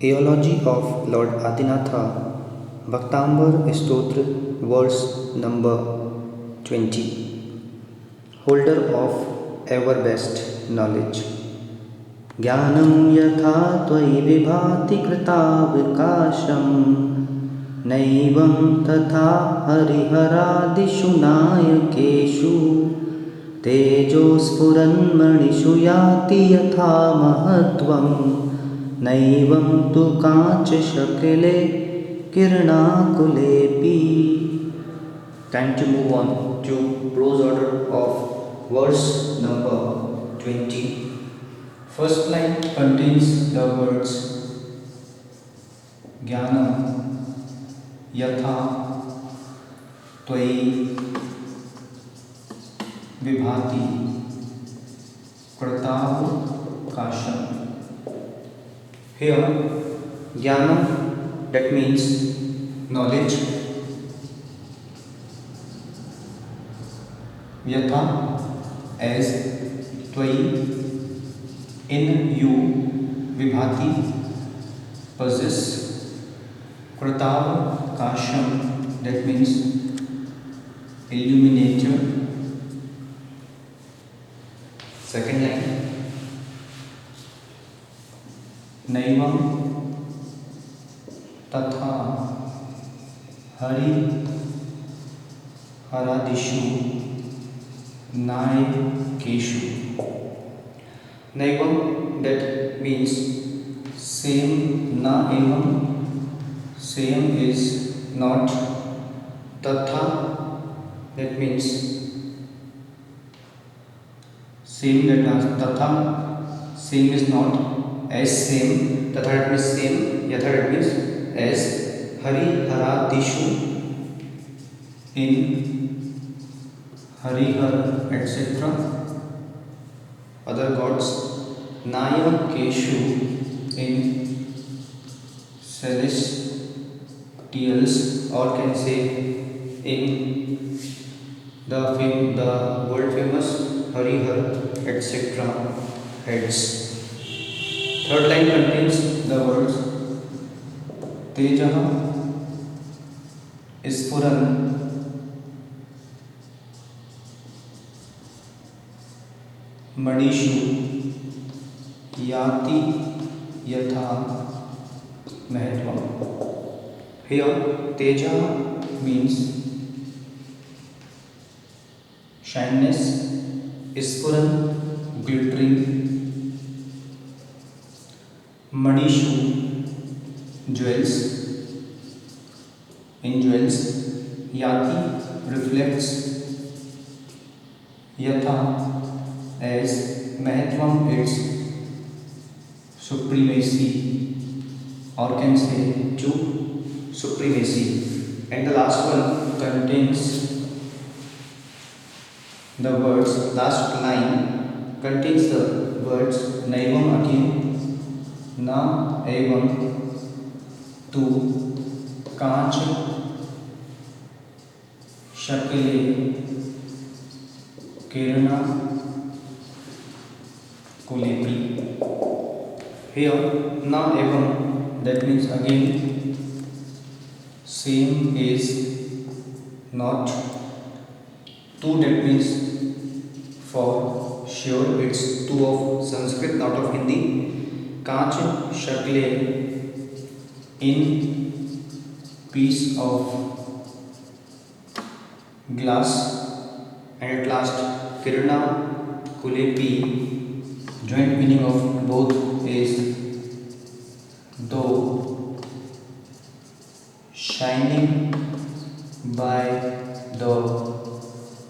Eulogy of Lord Adinatha, Bhaktambar Stotra, verse number 20. Holder of ever best knowledge. ज्ञानं यथा त्वयि विभाति कृतावकाशं नैवं तथा हरिहरादिषु नायकेषु तेजोस्फुरन्मणिषु याति यथा महत्त्वं नैवं तु काचशकले किरणाकुलेऽपि. Time to move on to prose order of verse number 20. First line contains the words Jnanam Yatha Tvayi Vibhati Kratavakasham. Here, Jnanam, that means knowledge. Yatha, as Tvayi, in you, Vibhati, possess. Kratav Kasham, that means illuminator. Second line. Naivam Tatha Hari Haradishu Nai Keshu. Naivam, that means same, na evam, same is not. Tatha, that means same, that has tatha, same is not, as same, tatha that means same, yatha that means as, hari haradishu, in harihar, etc. other gods, Nayam Keshu, in celestials, or can say in the world famous Harihar, etc. heads. Third line contains the words Tejaha Ispuran Manishu Yati Yatha Mahatvam. Here, Teja means shininess, Ispuran, glittering, Manishu, jewels, in jewels, Yati reflects, Yatha, as Mahatvam, its supremacy, or can say to supremacy. And the last one contains the words, last line contains the words Naivam again, Na Evam Tu Kanch Shakile Kirana Kulepi. Here, na evam, that means again, same is not. Tu, that means for sure, it's tu of Sanskrit, not of Hindi. Kanch Shakle, in piece of glass. And at last, Kirana Kulepi. Joint meaning of both is though shining by the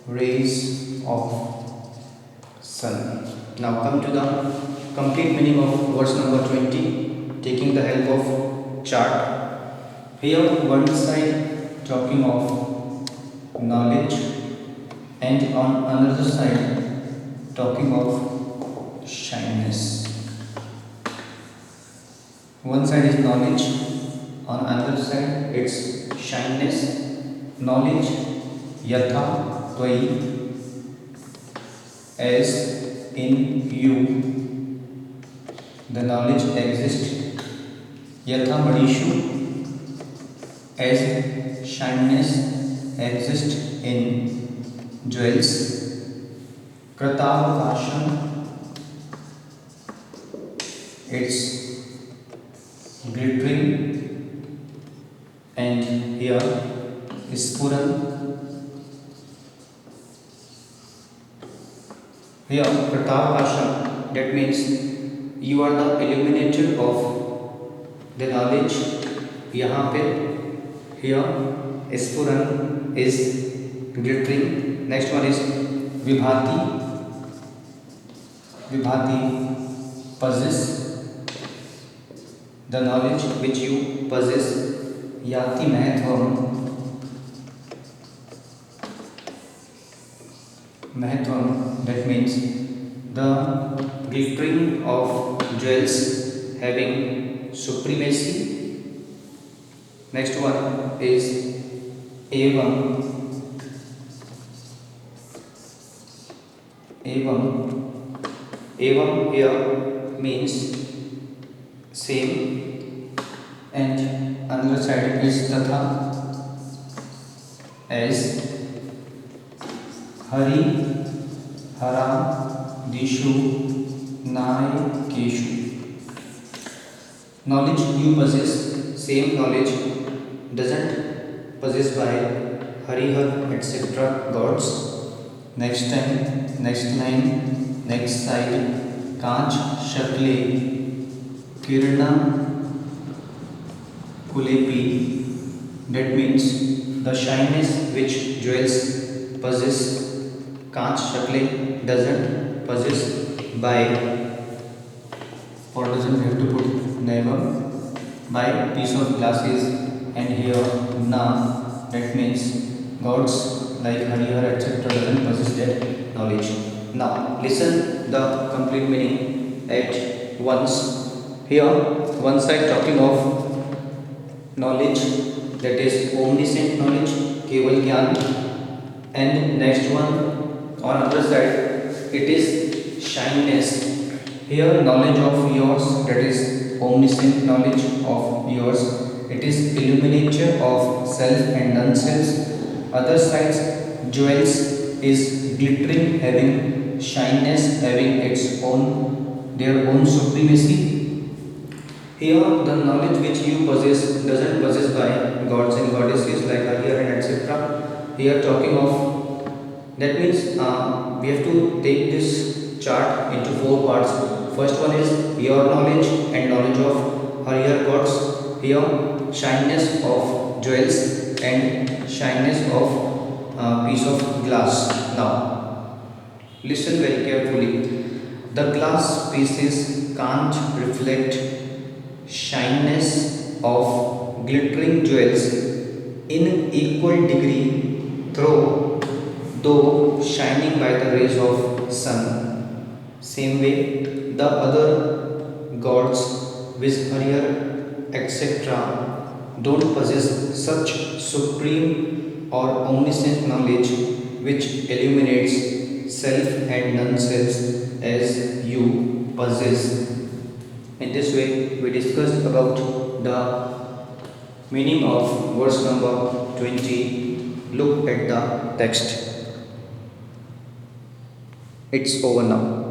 rays of sun. Now come to the complete meaning of verse number 20, taking the help of chart. Here one side talking of knowledge, and on another side talking of shininess. One side is knowledge, on another side it's shininess. Knowledge, Yatha Tvayi, as in you, the knowledge exists Yatha Madishu, as shyness exists in jewels. Kratavakasham, it's glittering, and here Spuran. Here Kratavakasham, that means you are the illuminator of the knowledge. यहाँ पे here Spuran is glittering. Next one is Vibhati. Vibhati, possess the knowledge which you possess. Yati Mahatvam. Mahatvam, that means the glittering of jewels having supremacy. Next one is Evam. Evam here means same, and another side is Tatha, as Hari, Hara, Dishu, Nai, Keshu. Knowledge you possess, same knowledge doesn't possess by Harihar, etc. gods. Next time, next line, next side. Kanch, Shakle, Kirna, Kulepi. That means the shyness which jewels possess, Kanch Shakle doesn't possess by, or doesn't have to put never, by piece of glasses. And here Na, that means gods like Harihar, etc. doesn't possess that knowledge. Now listen the complete meaning at once. Here one side talking of knowledge, that is omniscient knowledge, Keval Gyan, and next one on other side it is shyness. Here knowledge of yours, that is omniscient knowledge of yours, it is illuminator of self and non-self. Other sides jewels is glittering, having shyness, having its own, their own supremacy. Here the knowledge which you possess doesn't possess by gods and goddesses like Harihar and etc. Here talking of, that means we have to take this chart into four parts. First one is your knowledge and knowledge of Harihar gods. Here shyness of jewels and shyness of piece of glass. Now listen very carefully. The glass pieces can't reflect shyness of glittering jewels in equal degree through, though shining by the rays of sun. Same way the other gods with Harihar etc. don't possess such supreme or omniscient knowledge which illuminates self and non-self as you possess. In this way, we discussed about the meaning of verse number 20. Look at the text. It's over now.